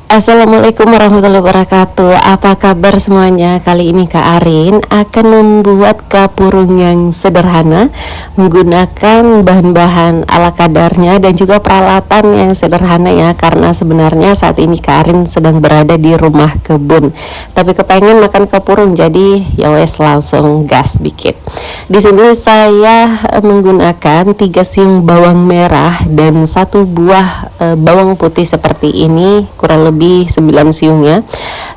Assalamualaikum warahmatullahi wabarakatuh. Apa kabar semuanya? Kali ini Kak Arin akan membuat kapurung yang sederhana menggunakan bahan-bahan ala kadarnya dan juga peralatan yang sederhana ya. Karena sebenarnya saat ini Kak Arin sedang berada di rumah kebun, tapi kepengen makan kapurung, jadi ya wes langsung gas bikin. Di sini saya menggunakan 3 siung bawang merah dan 1 buah bawang putih seperti ini, kurang lebih 9 siung ya.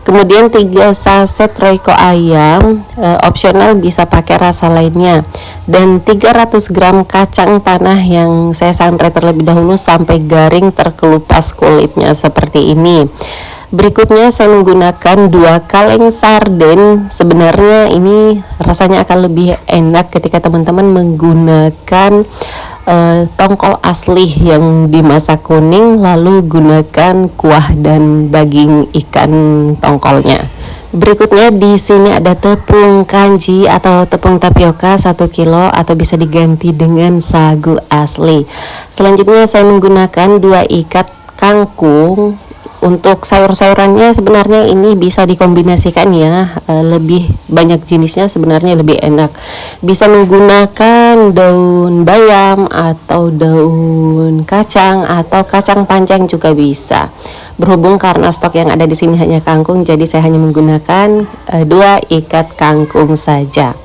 Kemudian 3 saset Royco ayam, opsional bisa pakai rasa lainnya, dan 300 gram kacang tanah yang saya sangrai terlebih dahulu sampai garing terkelupas kulitnya seperti ini. Berikutnya saya menggunakan 2 kaleng sarden. Sebenarnya ini rasanya akan lebih enak ketika teman-teman menggunakan tongkol asli yang dimasak kuning, lalu gunakan kuah dan daging ikan tongkolnya. Berikutnya di sini ada tepung kanji atau tepung tapioka 1 kilo atau bisa diganti dengan sagu asli. Selanjutnya saya menggunakan 2 ikat kangkung. Untuk sayur-sayurannya sebenarnya ini bisa dikombinasikan ya, lebih banyak jenisnya sebenarnya lebih enak. Bisa menggunakan daun bayam atau daun kacang atau kacang panjang juga bisa. Berhubung karena stok yang ada di sini hanya kangkung, jadi saya hanya menggunakan 2 ikat kangkung saja.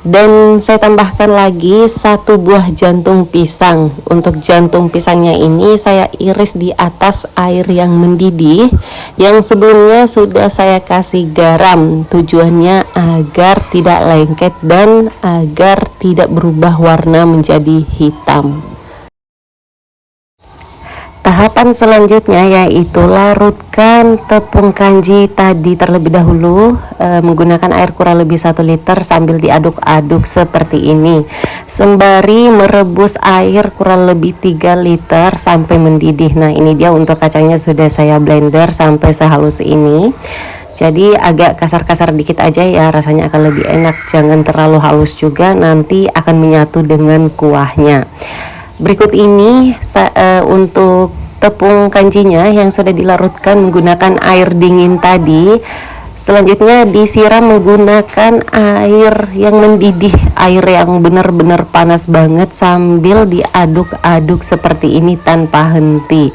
Dan saya tambahkan lagi 1 buah jantung pisang. Untuk jantung pisangnya ini saya iris di atas air yang mendidih, yang sebelumnya sudah saya kasih garam. Tujuannya agar tidak lengket dan agar tidak berubah warna menjadi hitam. Tahapan selanjutnya yaitu larutkan tepung kanji tadi terlebih dahulu menggunakan air kurang lebih 1 liter sambil diaduk-aduk seperti ini, sembari merebus air kurang lebih 3 liter sampai mendidih. Nah ini dia, untuk kacangnya sudah saya blender sampai sehalus ini, jadi agak kasar-kasar dikit aja ya, rasanya akan lebih enak. Jangan terlalu halus juga, nanti akan menyatu dengan kuahnya. Berikut ini untuk tepung kanjinya yang sudah dilarutkan menggunakan air dingin tadi. Selanjutnya disiram menggunakan air yang mendidih, air yang benar-benar panas banget, sambil diaduk-aduk seperti ini tanpa henti.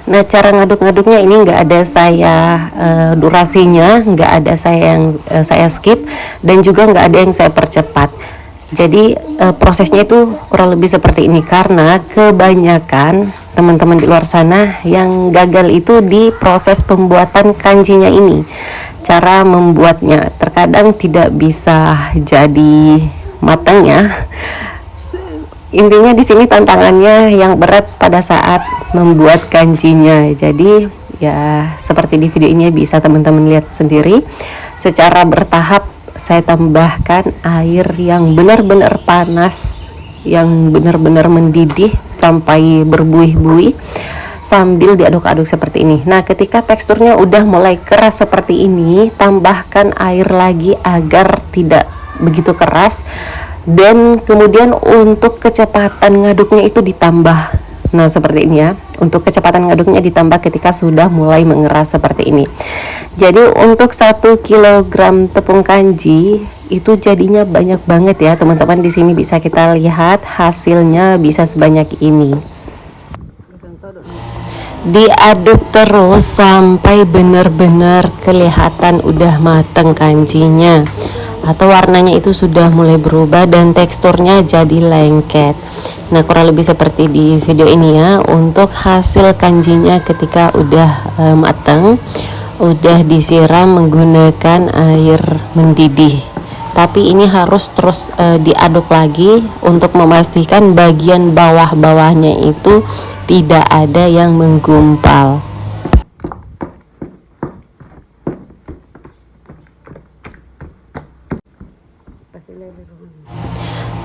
Nah cara ngaduk-ngaduknya ini nggak ada saya durasinya, nggak ada saya skip, dan juga nggak ada yang saya percepat. Jadi prosesnya itu kurang lebih seperti ini, karena kebanyakan teman-teman di luar sana yang gagal itu di proses pembuatan kanjinya ini. Cara membuatnya terkadang tidak bisa jadi matang ya. Intinya di sini tantangannya yang berat pada saat membuat kanjinya. Jadi ya seperti di video ini bisa teman-teman lihat sendiri, secara bertahap saya tambahkan air yang benar-benar panas, yang benar-benar mendidih sampai berbuih-buih sambil diaduk-aduk seperti ini. Nah ketika teksturnya udah mulai keras seperti ini, tambahkan air lagi agar tidak begitu keras, dan kemudian untuk kecepatan ngaduknya itu ditambah. Nah seperti ini ya, untuk kecepatan ngaduknya ditambah ketika sudah mulai mengeras seperti ini. Jadi untuk 1 kilogram tepung kanji itu jadinya banyak banget ya teman-teman. Di sini bisa kita lihat hasilnya bisa sebanyak ini. Diaduk terus sampai benar-benar kelihatan udah mateng kanjinya, atau warnanya itu sudah mulai berubah dan teksturnya jadi lengket. Nah kurang lebih seperti di video ini ya, untuk hasil kanjinya ketika udah matang, udah disiram menggunakan air mendidih. Tapi ini harus terus diaduk lagi untuk memastikan bagian bawah-bawahnya itu tidak ada yang menggumpal.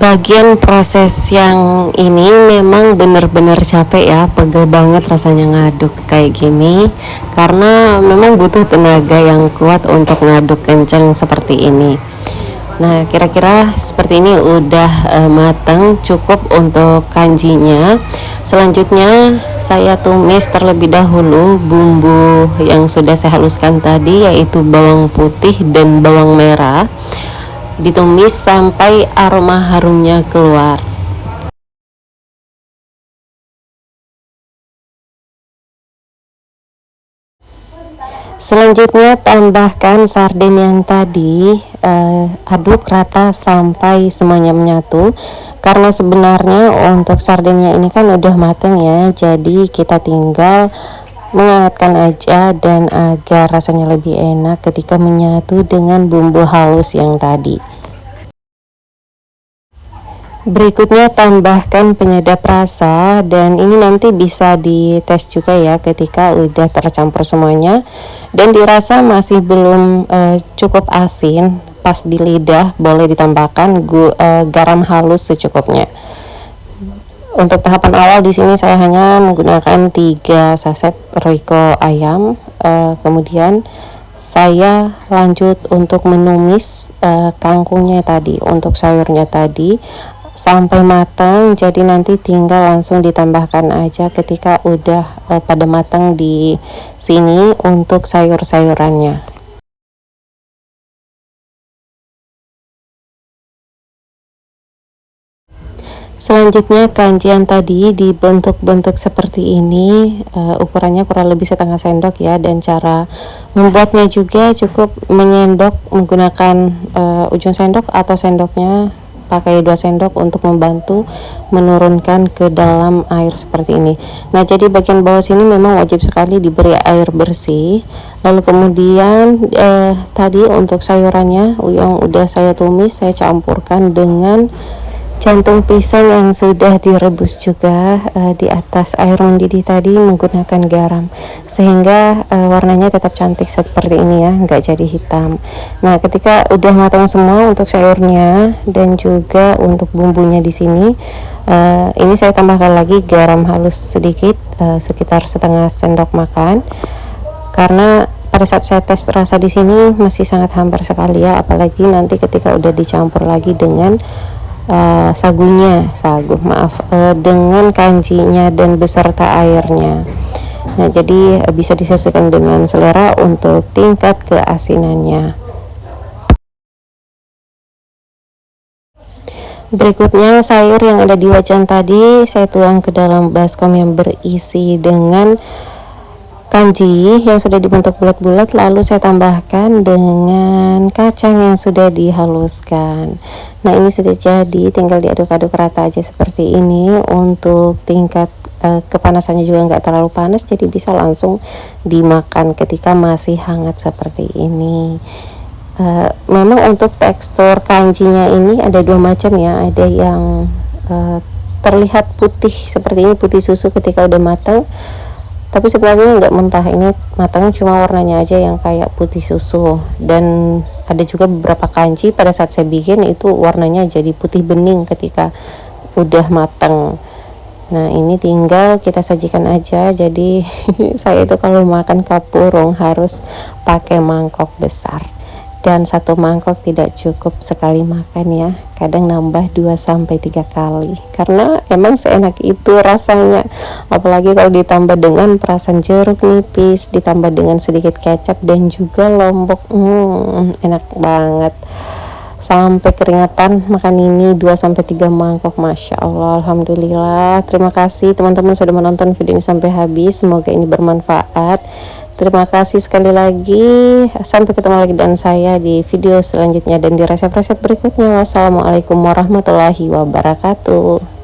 Bagian proses yang ini memang benar-benar capek ya, pegel banget rasanya ngaduk kayak gini, karena memang butuh tenaga yang kuat untuk ngaduk kencang seperti ini. Nah kira-kira seperti ini udah matang, cukup untuk kanjinya. Selanjutnya Saya tumis terlebih dahulu bumbu yang sudah saya haluskan tadi, yaitu bawang putih dan bawang merah. Ditumis sampai aroma harumnya keluar. Selanjutnya tambahkan sarden yang tadi, aduk rata sampai semuanya menyatu. Karena sebenarnya untuk sardennya ini kan udah mateng ya, jadi kita tinggal menghangatkan aja dan agar rasanya lebih enak ketika menyatu dengan bumbu halus yang tadi. Berikutnya tambahkan penyedap rasa, dan ini nanti bisa dites juga ya ketika udah tercampur semuanya dan dirasa masih belum cukup asin. Pas di lidah boleh ditambahkan garam halus secukupnya. Untuk tahapan awal di sini saya hanya menggunakan 3 saset royco ayam. Kemudian saya lanjut untuk menumis kangkungnya tadi, untuk sayurnya tadi sampai matang. Jadi nanti tinggal langsung ditambahkan aja ketika udah pada matang di sini untuk sayur-sayurannya. Selanjutnya kanjian tadi dibentuk-bentuk seperti ini, ukurannya kurang lebih setengah sendok ya, dan cara membuatnya juga cukup menyendok menggunakan ujung sendok atau sendoknya pakai 2 sendok untuk membantu menurunkan ke dalam air seperti ini. Nah, jadi bagian bawah sini memang wajib sekali diberi air bersih. Lalu kemudian tadi untuk sayurannya yang udah saya tumis, saya campurkan dengan jantung pisang yang sudah direbus juga di atas air mendidih tadi menggunakan garam, sehingga warnanya tetap cantik seperti ini ya, nggak jadi hitam. Nah, ketika udah matang semua untuk sayurnya dan juga untuk bumbunya di sini, ini saya tambahkan lagi garam halus sedikit, sekitar setengah sendok makan, karena pada saat saya tes rasa di sini masih sangat hambar sekali ya, apalagi nanti ketika udah dicampur lagi dengan dengan kanjinya dan beserta airnya. Nah, jadi bisa disesuaikan dengan selera untuk tingkat keasinannya. Berikutnya sayur yang ada di wajan tadi saya tuang ke dalam baskom yang berisi dengan kanji yang sudah dibentuk bulat-bulat, lalu saya tambahkan dengan kacang yang sudah dihaluskan. Nah, ini sudah jadi, tinggal diaduk-aduk rata aja seperti ini. Untuk tingkat kepanasannya juga nggak terlalu panas, jadi bisa langsung dimakan ketika masih hangat seperti ini. Memang untuk tekstur kanjinya ini ada 2 macam ya, ada yang terlihat putih seperti ini, putih susu ketika udah matang, tapi sebenarnya nggak mentah, ini matang cuma warnanya aja yang kayak putih susu. Dan ada juga beberapa kanji pada saat saya bikin itu warnanya jadi putih bening ketika udah matang. Nah, ini tinggal kita sajikan aja. Jadi saya itu kalau makan kapurung harus pakai mangkok besar, dan 1 mangkok tidak cukup sekali makan ya, kadang nambah 2-3 kali, karena emang seenak itu rasanya. Apalagi kalau ditambah dengan perasan jeruk nipis, ditambah dengan sedikit kecap dan juga lombok, enak banget. Sampai keringatan makan ini 2-3 mangkok, Masya Allah, Alhamdulillah. Terima kasih teman-teman sudah menonton video ini sampai habis, semoga ini bermanfaat. Terima kasih sekali lagi. Sampai ketemu lagi dengan saya di video selanjutnya dan di resep-resep berikutnya. Wassalamualaikum warahmatullahi wabarakatuh.